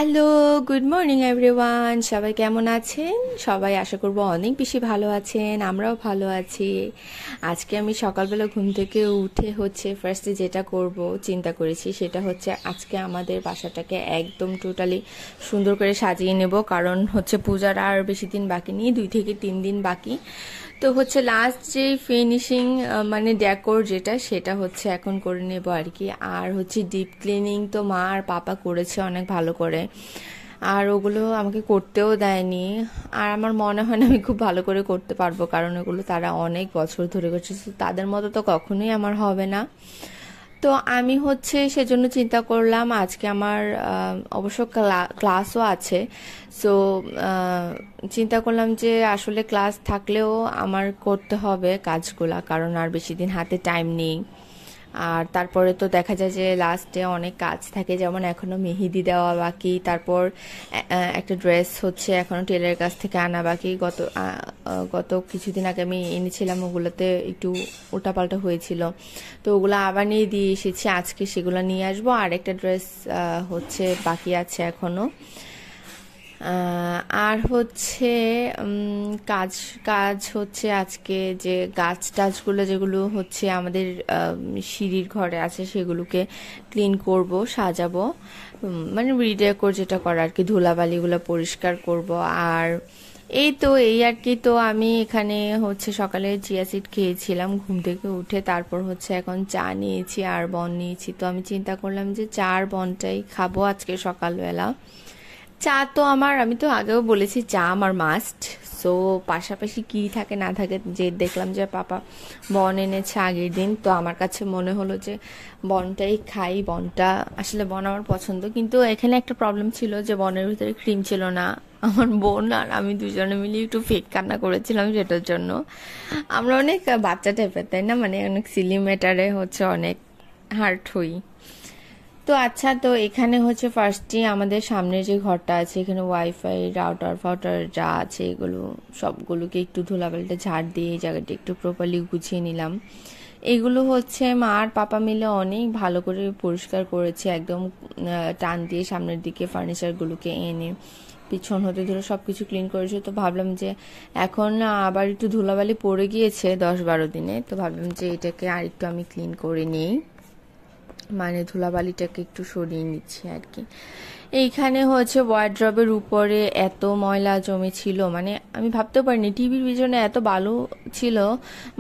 Hello, good morning everyone. সবাই কেমন আছেন? সবাই আশা করব অনেক বেশি ভালো আছেন। আমরাও ভালো আছি। আজকে আমি সকালবেলা ঘুম থেকে উঠে ফার্স্টে যেটা করব চিন্তা করেছি, সেটা হচ্ছে আজকে আমাদের বাসাটাকে একদম টোটালি সুন্দর করে সাজিয়ে নেব। কারণ পূজার আর বেশি দিন বাকি নেই, 2 থেকে 3 দিন বাকি। তো লাস্ট যে ফিনিশিং মানে ডেকোর যেটা, সেটা এখন করে নেব আর কি। আর ডিপ ক্লিনিং তো মা আর পাপা করেছে অনেক ভালো করে, আর ওগুলো আমাকে করতেও দেয়নি। আর আমার মনে হয় না আমি খুব ভালো করে করতে পারবো, কারণ ওগুলো তারা অনেক বছর ধরে করছে, তাদের মতো তো কখনোই আমার হবে না। তো আমি সেজন্য চিন্তা করলাম আজকে আমার অবশ্য ক্লাসও আছে। সো চিন্তা করলাম যে আসলে ক্লাস থাকলেও আমার করতে হবে কাজগুলা, কারণ আর বেশি দিন হাতে টাইম নেই। আর তারপরে তো দেখা যায় যে লাস্টে অনেক কাজ থাকে, যেমন এখনো মেহেদি দেওয়া বাকি, তারপর একটা ড্রেস এখনো টেলারের কাছ থেকে আনা বাকি। গত কিছুদিন আগে আমি এনেছিলাম, ওগুলোতে একটু উল্টাপাল্টা হয়েছিল, তো ওগুলো আবার নিয়ে দিয়ে এসেছি। আজকে সেগুলো নিয়ে আসবো। আর একটা ড্রেস বাকি আছে এখনো। আর কাজ কাজ আজকে যে গাছ টাছগুলো যেগুলো আমাদের সিঁড়ির ঘরে আছে, সেগুলোকে ক্লিন করব, সাজাবো, মানে রিডেকোর যেটা করা আর কি, ধুলাবালিগুলো পরিষ্কার করব। আর এই আর কি। তো আমি এখানে সকালে চিয়া সিড খেয়েছিলাম ঘুম থেকে উঠে, তারপর এখন চা নিয়েছি আর বন নিয়েছি। তো আমি চিন্তা করলাম যে চা আর বনটাই খাবো আজকে সকালবেলা। চা তো আমি তো আগেও বলেছি চা আমার মাস্ট। সো পাশাপাশি কি থাকে না থাকে, যে দেখলাম যে পাপা বন এনেছে আগের দিন, তো আমার কাছে মনে হলো যে বনটাই খাই। বনটা আসলে বন আমার পছন্দ, কিন্তু এখানে একটা প্রবলেম ছিল যে বনের ভিতরে ক্রিম ছিল না। আমার বোন আর আমি দুজনে মিলে একটু ফেক কান্না করেছিলাম সেটার জন্য। আমরা অনেক বাচ্চা টাইপের, তাই না, মানে অনেক সিলি ম্যাটারে অনেক হার্ট হই। তো আচ্ছা, তো এখানে ফার্স্টে আমাদের সামনে যে ঘরটা আছে, এখানে ওয়াইফাই রাউটার ফাউটার যা আছে এগুলো সবগুলোকে একটু ধুলাবালিটা ঝাড় দিয়ে এই জায়গাটা একটু প্রপারলি গুছিয়ে নিলাম। এগুলো মা আর পাপা মিলে অনেক ভালো করে পরিষ্কার করেছে, একদম টান দিয়ে সামনের দিকে ফার্নিচারগুলোকে এনে পিছন হতে ধরে সবকিছু ক্লিন করেছে। তো ভাবলাম যে এখন আবার একটু ধুলাবালি পড়ে গিয়েছে 10-12 দিনে, তো ভাবলাম যে এটাকে আর একটু আমি ক্লিন করে নিই, মানে ধুলাবালিটাকে একটু সরিয়ে নিচ্ছি আর কি। এইখানে ওয়ার্ড্রবের উপরে এত ময়লা জমেছিল, মানে আমি ভাবতে পারিনি টিভির পিছনে এত বালু ছিল।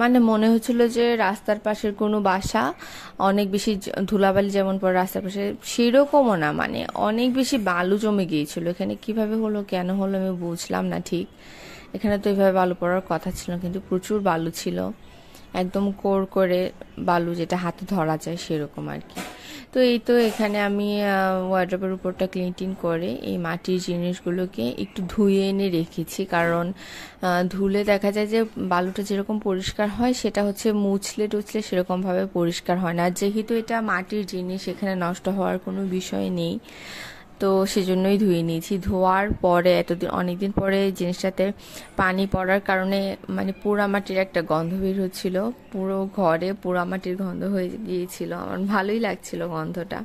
মানে মনে হচ্ছিল যে রাস্তার পাশের কোনো বাসা, অনেক বেশি ধুলাবালি যেমন পড়ে রাস্তার পাশে, সেরকমও না, মানে অনেক বেশি বালু জমে গিয়েছিল। এখানে কিভাবে হলো, কেন হলো আমি বুঝলাম না ঠিক। এখানে তো এইভাবে বালু পড়ার কথা ছিল, কিন্তু প্রচুর বালু ছিল, একদম কোর করে বালু, যেটা হাতে ধরা যায় সেরকম আর কি। তো তো এখানে আমি ওয়ার্ড্রবের উপরটা ক্লিন টিন করে এই মাটির জিনিসগুলোকে একটু ধুয়ে এনে রেখেছি, কারণ ধুলে দেখা যায় যে বালুটা যেরকম পরিষ্কার হয়, সেটা মুছলে টুছলে সেরকমভাবে পরিষ্কার হয় না। যেহেতু এটা মাটির জিনিস, এখানে নষ্ট হওয়ার কোনো বিষয় নেই, তো সেজন্যই ধুয়ে নিয়েছি। ধোয়ার পরে অনেকদিন পরে জিনিসটাতে পানি পড়ার কারণে মানে পোড়ামাটির একটা গন্ধ বের হচ্ছিল, পুরো ঘরে পোড়ামাটির গন্ধ হয়ে গিয়েছিল। আমার ভালোই লাগছিল গন্ধটা।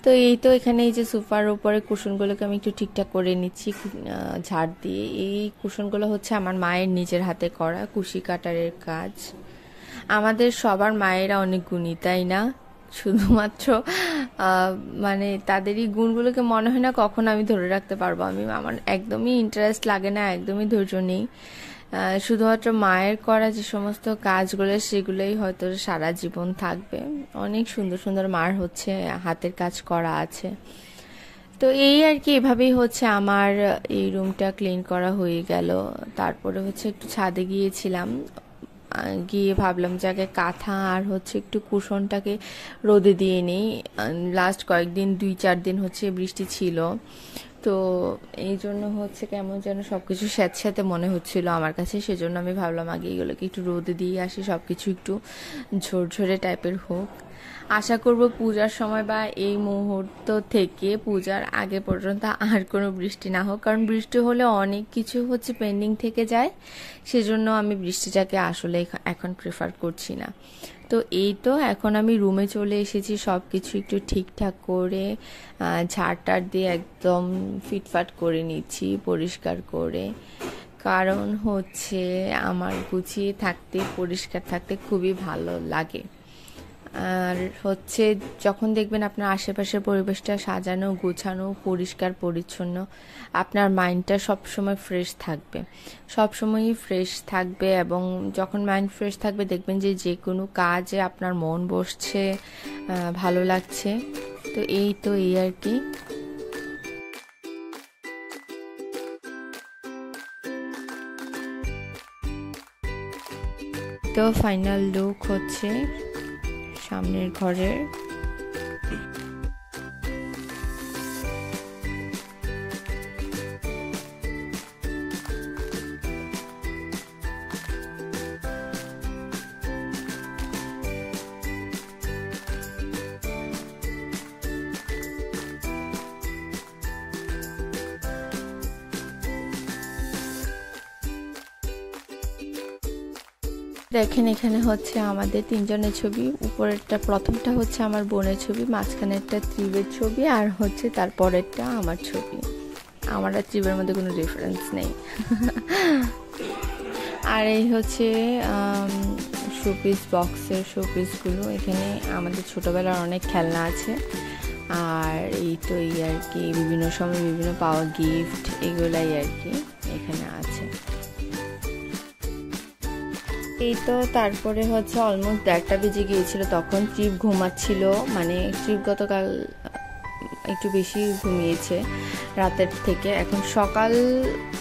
তো তো এখানে এই যে সোফার উপরে কুশনগুলোকে আমি একটু ঠিকঠাক করে নিচ্ছি ঝাড় দিয়ে। এই কুশনগুলো আমার মায়ের নিজের হাতে করা কুশি কাটারের কাজ। আমাদের সবার মায়েরা অনেক গুণী, তাই না? শুধুমাত্র মানে তাদেরই গুণগুলোকে মনে হয় না কখন আমি ধরে রাখতে পারবো। আমার একদমই ইন্টারেস্ট লাগে না, একদমই ধৈর্য নেই। শুধুমাত্র মায়ের করা যে সমস্ত কাজগুলো, সেগুলোই হয়তো সারা জীবন থাকবে। অনেক সুন্দর সুন্দর মার হাতের কাজ করা আছে। তো এই আর কি, এভাবেই আমার এই রুমটা ক্লিন করা হয়ে গেল। তারপরে একটু ছাদে গিয়েছিলাম, গিয়ে ভাবলাম যে আগে কাঁথা আর একটু কুশনটাকে রোদে দিয়ে নিই। লাস্ট কয়েকদিন 2-4 দিন বৃষ্টি ছিল, তো এই জন্য কেমন যেন সবকিছু স্যাঁতস্যাঁতে মনে হচ্ছিল আমার কাছে। সেজন্য আমি ভাবলাম আগে এগুলোকে একটু রোদে দিয়ে আসি, সবকিছু একটু ঝরঝরে টাইপের হোক। আশা করব পূজার সময় বা এই মুহূর্ত থেকে পূজার আগে পর্যন্ত আর কোনো বৃষ্টি না হোক, কারণ বৃষ্টি হলে অনেক কিছু পেন্ডিং থেকে যায়। সেজন্য আমি বৃষ্টিটাকে আসলে এখন প্রেফার করছি না। তো এই তো এখন আমি রুমে চলে এসেছি, সব কিছু একটু ঠিকঠাক করে ঝাড় টাড় দিয়ে একদম ফিটফাট করে নিচ্ছি, পরিষ্কার করে। কারণ হচ্ছে আমার গুছিয়ে থাকতে, পরিষ্কার থাকতে খুবই ভালো লাগে। আর হচ্ছে যখন দেখবেন আপনার আশেপাশের পরিবেশটা সাজানো, গোছানো, পরিষ্কার পরিচ্ছন্ন, আপনার মাইন্ডটা সবসময় ফ্রেশ থাকবে, সবসময়ই ফ্রেশ থাকবে। এবং যখন মাইন্ড ফ্রেশ থাকবে দেখবেন যে যে কোনো কাজে আপনার মন বসছে, ভালো লাগছে। তো এই আর কি। তো ফাইনাল লুক হচ্ছে সামনের ঘরের। দেখেন এখানে হচ্ছে আমাদের তিনজনের ছবি। উপরেরটা প্রথমটা হচ্ছে আমার বোনের ছবি, মাঝখানেরটা ত্রিবের ছবি, আর হচ্ছে তারপরেরটা আমার ছবি। আমার আর ত্রিবের মধ্যে কোনো ডিফারেন্স নেই। আর এই হচ্ছে শোপিস, বক্সের শোপিসগুলো। এখানে আমাদের ছোটোবেলার অনেক খেলনা আছে। আর এই আর কি, বিভিন্ন সময় বিভিন্ন পাওয়া গিফট, এগুলাই আর কি এখানে আছে। এই তো তারপরে হচ্ছে অলমোস্ট 1:30 বেজে গিয়েছিল, তখন ট্রিপ ঘুমাচ্ছিল। মানে ট্রিপ গতকাল একটু বেশি ঘুমিয়েছে রাতের থেকে। এখন সকাল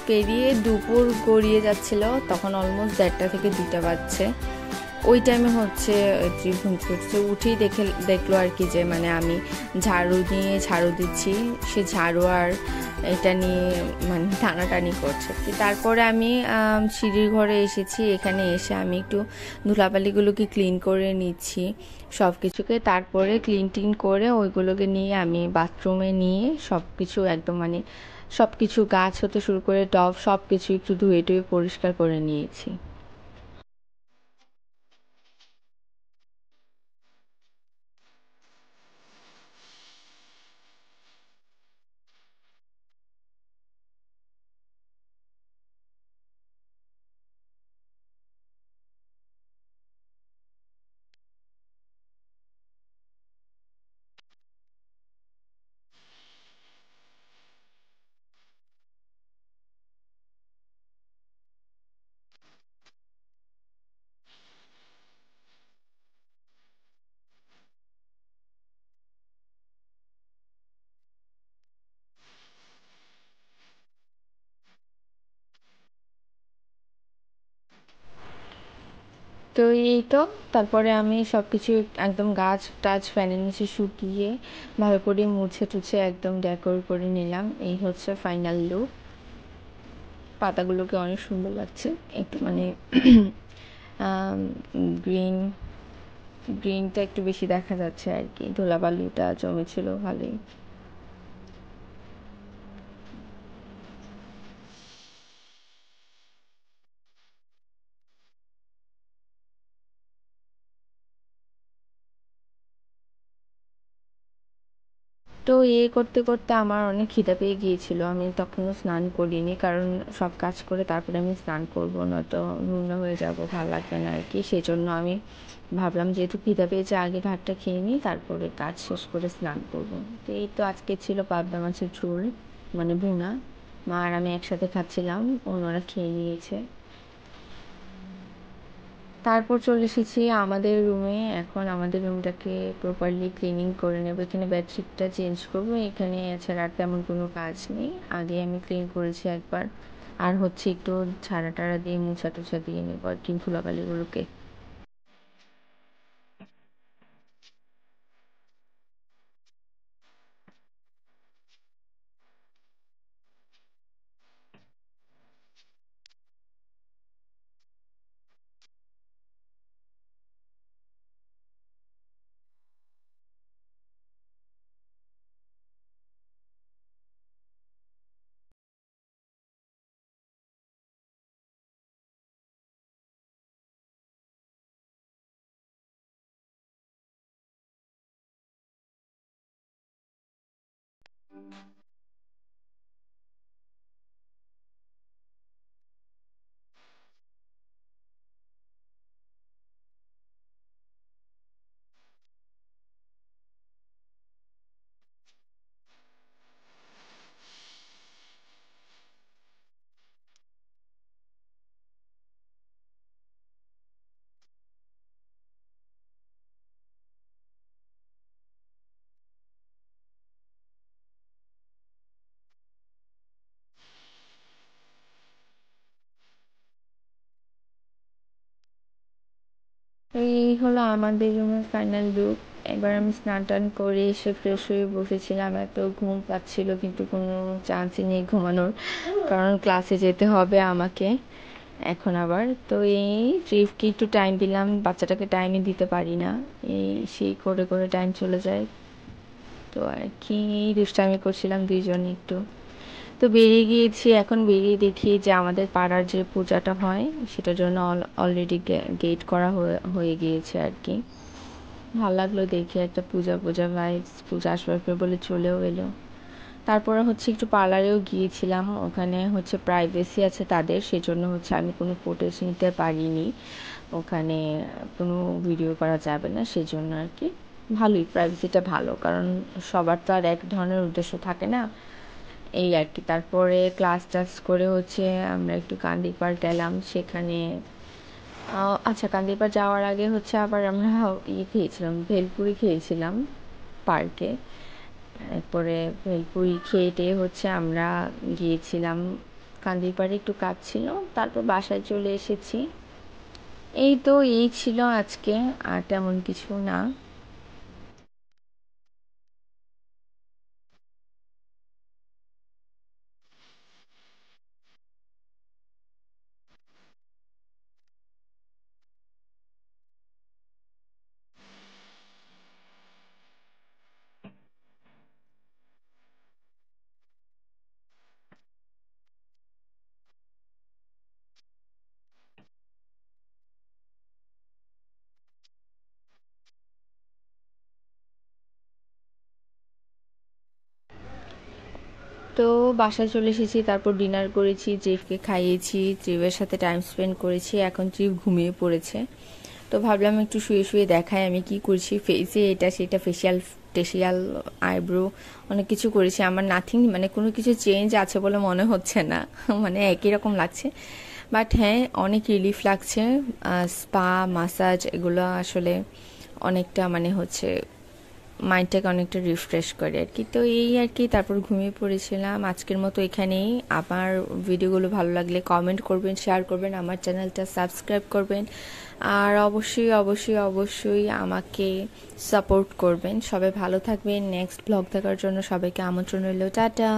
পেরিয়ে দুপুর গড়িয়ে যাচ্ছিল, তখন অলমোস্ট 1:30 থেকে 2টা বাজছে। ওই টাইমে হচ্ছে ট্রিপ ঘুম করছে, উঠেই দেখলো আর কি যে মানে আমি ঝাড়ু দিচ্ছি, সে ঝাড়ু আর এটা নিয়ে মানে টানাটানি করছে কি। তারপরে আমি সিঁড়ির ঘরে এসেছি, এখানে এসে আমি একটু ধুলাবালিগুলোকে ক্লিন করে নিচ্ছি সব কিছুকে। তারপরে ক্লিন করে ওইগুলোকে নিয়ে আমি বাথরুমে নিয়ে সব কিছু একদম মানে সব কিছু, গাছ হতে শুরু করে টব, সব কিছু একটু ধুয়ে টুয়ে পরিষ্কার করে নিয়েছি। তো এই তো তারপরে আমি সব কিছু একদম গাছ টাছ ফ্যানের নিচে শুকিয়ে ভালো করে মুছে টুছে একদম ডেকোর করে নিলাম। এই হচ্ছে ফাইনাল লুক। পাতাগুলোকে অনেক সুন্দর লাগছে, একটু মানে গ্রিন, গ্রিনটা একটু বেশি দেখা যাচ্ছে আর কি, ধুলাবালিটা জমেছিল ভালোই। তো করতে করতে আমার অনেক খিদে পেয়ে গিয়েছিল, আমি তখনও স্নান করিনি, কারণ সব কাজ করে তারপরে আমি স্নান করবো, নয়তো নোংরা হয়ে যাবো, ভালো লাগবে না আর কি। সেজন্য আমি ভাবলাম যেহেতু খিদে পেয়েছে আগে ভাতটা খেয়ে নিই, তারপরে কাজ শেষ করে স্নান করবো। তো এই তো আজকে ছিল পাবদা মাছের ঝোল, মানে ভুনা। মা আর আমি একসাথে খাচ্ছিলাম, অন্যরা খেয়ে নিয়েছে। তারপর চলে এসেছি আমাদের রুমে। এখন আমাদের রুমটাকে প্রপারলি ক্লিনিং করে নেবো, এখানে বেডশিটটা চেঞ্জ করবো। এখানে এছাড়া আর তেমন কোনো কাজ নেই, আগে আমি ক্লিন করেছি একবার। আর হচ্ছে একটু ঝাড়া টাড়া দিয়ে মুছা টুছা দিয়ে নেবো আর কি ধুলাবালিগুলোকে। এই হলো আমাদের রুমের ফাইনাল লুক। এবার আমি স্নান টান করে এসে ফ্রেশ হয়ে বসেছিলাম, এত ঘুম পাচ্ছিল কিন্তু কোনো চান্সই নেই ঘুমানোর, কারণ ক্লাসে যেতে হবে আমাকে এখন আবার। তো এই ট্রিপকে একটু টাইম দিলাম, বাচ্চাটাকে টাইমই দিতে পারি না, এই সেই করে করে টাইম চলে যায়। তো আর কি দুষ্টামি করছিলাম দুইজনে একটু। তো বেরিয়ে গিয়েছি, এখন বেরিয়ে দেখি যে আমাদের পাড়ার যে পূজাটা হয় সেটার জন্য অলরেডি গেট করা হয়ে গিয়েছে আর কি। ভালো লাগলো দেখে, একটা পূজা পূজা ভাইবস, পূজা আসবে বলে চলেও এলো। তারপরে হচ্ছে একটু পার্লারেও গিয়েছিলাম, ওখানে হচ্ছে প্রাইভেসি আছে তাদের, সেজন্য হচ্ছে আমি কোনো ফুটেজ নিতে পারিনি, ওখানে কোনো ভিডিও করা যাবে না সেজন্য আর কি। ভালোই, প্রাইভেসিটা ভালো, কারণ সবার তো আর এক ধরনের উদ্দেশ্য থাকে না, এই আর কি। তারপরে ক্লাস টাস করে হচ্ছে আমরা একটু কান্দিপাড় গেলাম, সেখানে আচ্ছা কান্দিপাড় যাওয়ার আগে হচ্ছে আবার আমরা খেয়েছিলাম, ভেলপুরি খেয়েছিলাম পার্কে। এরপরে ভেলপুরি খেয়ে টেয়ে হচ্ছে আমরা গিয়েছিলাম কান্দিপাড়ে, একটু কাজ ছিল, তারপর বাসায় চলে এসেছি। এই তো এই ছিল আজকে, আর তেমন কিছু না। তো বাসায় চলে এসেছি, তারপর ডিনার করেছি, ট্রিপকে খাইয়েছি, ট্রিপের সাথে টাইম স্পেন্ড করেছি, এখন ট্রিপ ঘুমিয়ে পড়েছে। তো ভাবলাম একটু শুয়ে শুয়ে দেখাই আমি কি করছি ফেসে, এটা সেটা ফেসিয়াল টেসিয়াল আইব্রো অনেক কিছু করেছি। আমার নাথিং মানে কোনো কিছু চেঞ্জ আছে বলে মনে হচ্ছে না মানে একই রকম লাগছে, বাট হ্যাঁ অনেক রিলিফ লাগছে। স্পা মাসাজ এগুলো আসলে অনেকটা মানে হচ্ছে মাইন্ডটাকে অনেকটা রিফ্রেশ করে আর কি। তো এই আর কি, তারপর ঘুমিয়ে পড়েছিলাম। আজকের মতো এখানেই। আমার ভিডিওগুলো ভালো লাগলে কমেন্ট করবেন, শেয়ার করবেন, আমার চ্যানেলটা সাবস্ক্রাইব করবেন, আর অবশ্যই অবশ্যই অবশ্যই আমাকে সাপোর্ট করবেন। সবাই ভালো থাকবেন। নেক্সট ব্লগ দেখার জন্য সবাইকে আমন্ত্রণ রইল। টাটা।